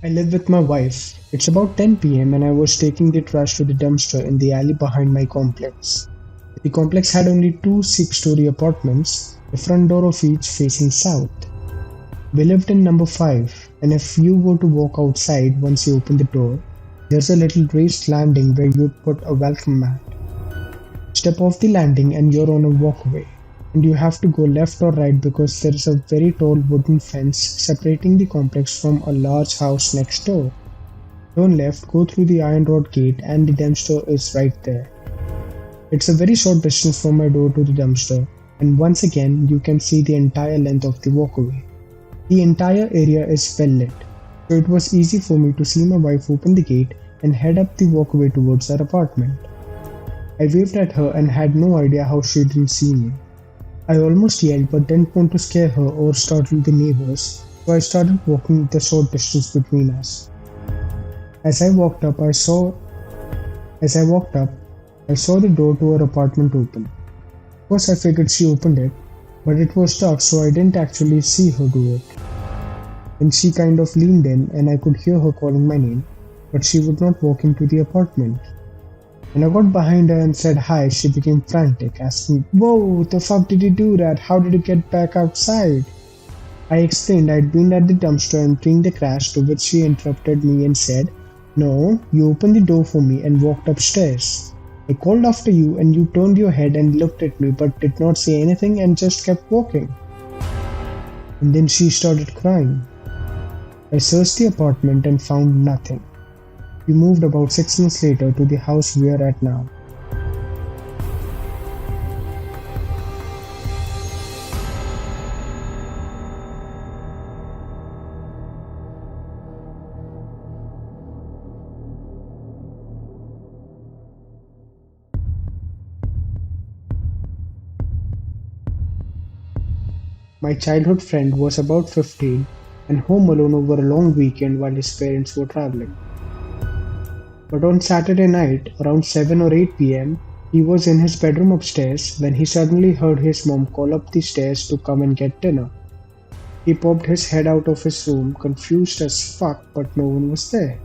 I live with my wife. It's about 10 p.m. and I was taking the trash to the dumpster in the alley behind my complex. The complex had only two six-story apartments, the front door of each facing south. We lived in number 5, and if you were to walk outside once you open the door, there's a little raised landing where you'd put a welcome mat. Step off the landing and you're on a walkway, and you have to go left or right because there is a very tall wooden fence separating the complex from a large house next door. Turn left, go through the iron rod gate, and the dumpster is right there. It's a very short distance from my door to the dumpster, and once again you can see the entire length of the walkway. The entire area is well lit, so it was easy for me to see my wife open the gate and head up the walkway towards our apartment. I waved at her and had no idea how she didn't see me. I almost yelled but didn't want to scare her or startle the neighbors, so I started walking the short distance between us. As I walked up, I saw the door to her apartment open. Of course, I figured she opened it, but it was dark, so I didn't actually see her do it. Then she kind of leaned in, and I could hear her calling my name, but she would not walk into the apartment. When I got behind her and said hi, she became frantic, asking, "Whoa, the fuck did you do that? How did you get back outside?" I explained I'd been at the dumpster emptying the trash, to which she interrupted me and said, "No, you opened the door for me and walked upstairs. I called after you and you turned your head and looked at me but did not say anything and just kept walking." And then she started crying. I searched the apartment and found nothing. We moved about 6 months later to the house we are at now. My childhood friend was about 15 and home alone over a long weekend while his parents were traveling. But on Saturday night, around 7 or 8 p.m., he was in his bedroom upstairs when he suddenly heard his mom call up the stairs to come and get dinner. He popped his head out of his room, confused as fuck, but no one was there.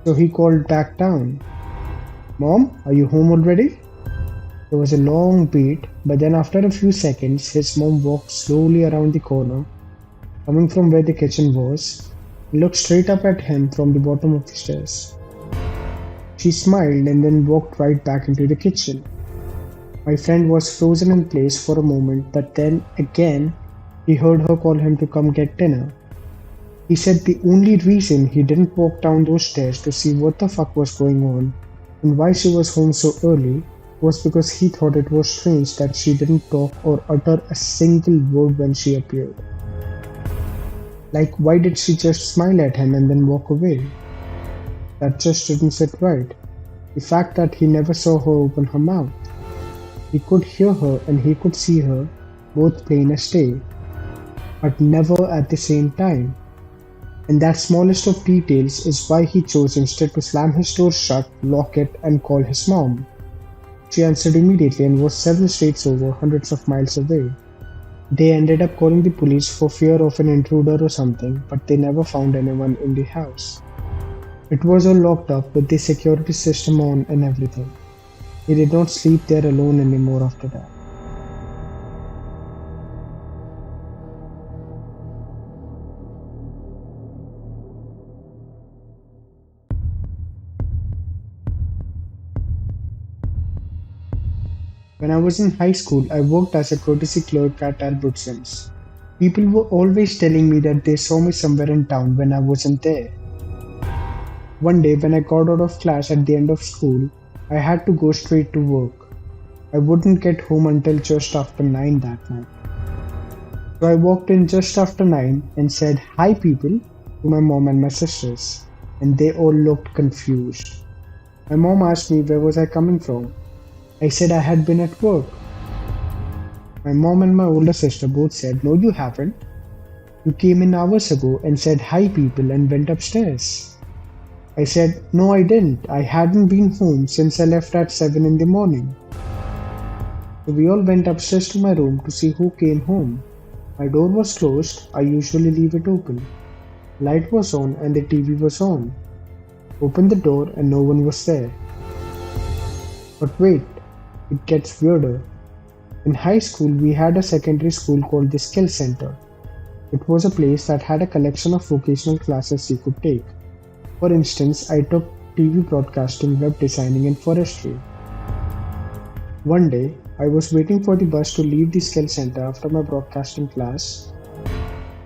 So he called back down. "Mom, are you home already?" There was a long beat, but then after a few seconds, his mom walked slowly around the corner, coming from where the kitchen was, and looked straight up at him from the bottom of the stairs. She smiled and then walked right back into the kitchen. My friend was frozen in place for a moment, but then again, he heard her call him to come get dinner. He said the only reason he didn't walk down those stairs to see what the fuck was going on and why she was home so early was because he thought it was strange that she didn't talk or utter a single word when she appeared. Like, why did she just smile at him and then walk away? That just didn't sit right. The fact that he never saw her open her mouth. He could hear her and he could see her, both plain as day, but never at the same time. And that smallest of details is why he chose instead to slam his door shut, lock it, and call his mom. She answered immediately and was several states over, hundreds of miles away. They ended up calling the police for fear of an intruder or something, but they never found anyone in the house. It was all locked up with the security system on and everything. He did not sleep there alone anymore after that. When I was in high school, I worked as a courtesy clerk at Albertsons. People were always telling me that they saw me somewhere in town when I wasn't there. One day, when I got out of class at the end of school, I had to go straight to work. I wouldn't get home until just after 9 that night. So I walked in just after 9 and said, "Hi people," to my mom and my sisters, and they all looked confused. My mom asked me where was I coming from. I said I had been at work. My mom and my older sister both said, "No, you haven't. You came in hours ago and said hi people and went upstairs." I said, "No, I didn't. I hadn't been home since I left at 7 in the morning." So we all went upstairs to my room to see who came home. My door was closed. I usually leave it open. Light was on and the TV was on. Opened the door and no one was there. But wait, it gets weirder. In high school, we had a secondary school called the Skill Center. It was a place that had a collection of vocational classes you could take. For instance, I took TV broadcasting, web designing, and forestry. One day, I was waiting for the bus to leave the Skill Center after my broadcasting class,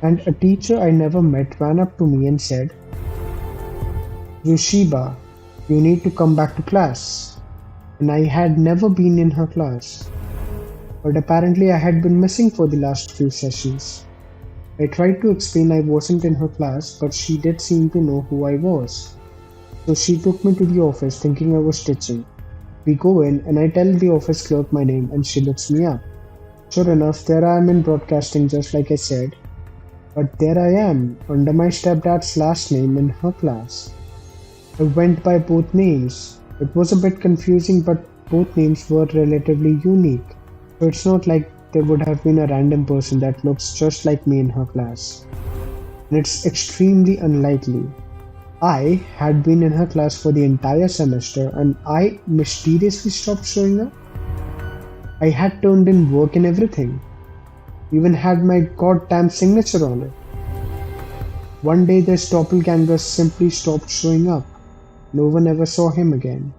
and a teacher I never met ran up to me and said, Yoshiba, you need to come back to class. And I had never been in her class. But apparently I had been missing for the last few sessions. I tried to explain I wasn't in her class, but she did seem to know who I was. So she took me to the office thinking I was teaching. We go in and I tell the office clerk my name and she looks me up. Sure enough, there I am in broadcasting just like I said. But there I am, under my stepdad's last name in her class. I went by both names. It was a bit confusing, but both names were relatively unique. So it's not like there would have been a random person that looks just like me in her class. And it's extremely unlikely. I had been in her class for the entire semester and I mysteriously stopped showing up. I had turned in work and everything. Even had my goddamn signature on it. One day this doppelganger simply stopped showing up. No one ever saw him again.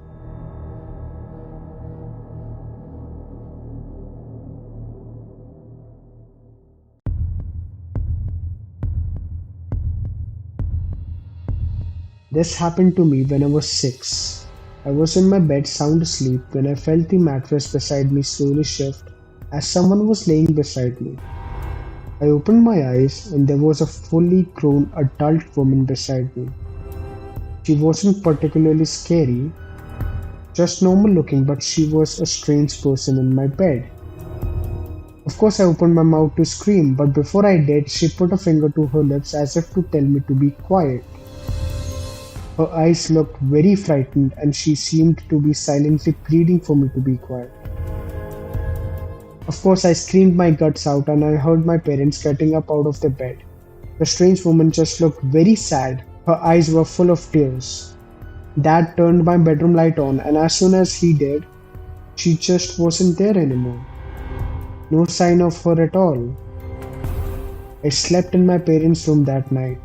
This happened to me when I was 6. I was in my bed sound asleep when I felt the mattress beside me slowly shift as someone was laying beside me. I opened my eyes and there was a fully grown adult woman beside me. She wasn't particularly scary, just normal looking, but she was a strange person in my bed. Of course, I opened my mouth to scream, but before I did, she put a finger to her lips as if to tell me to be quiet. Her eyes looked very frightened and she seemed to be silently pleading for me to be quiet. Of course, I screamed my guts out and I heard my parents getting up out of the bed. The strange woman just looked very sad. Her eyes were full of tears. Dad turned my bedroom light on and as soon as he did, she just wasn't there anymore. No sign of her at all. I slept in my parents' room that night.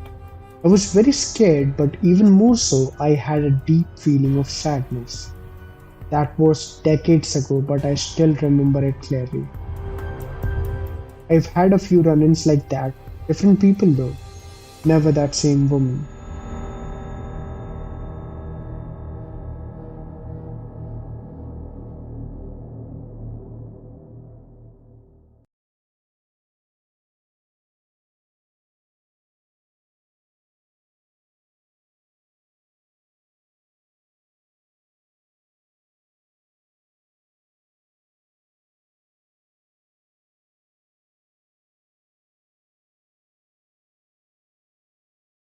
I was very scared, but even more so, I had a deep feeling of sadness. That was decades ago, but I still remember it clearly. I've had a few run-ins like that, different people though, never that same woman.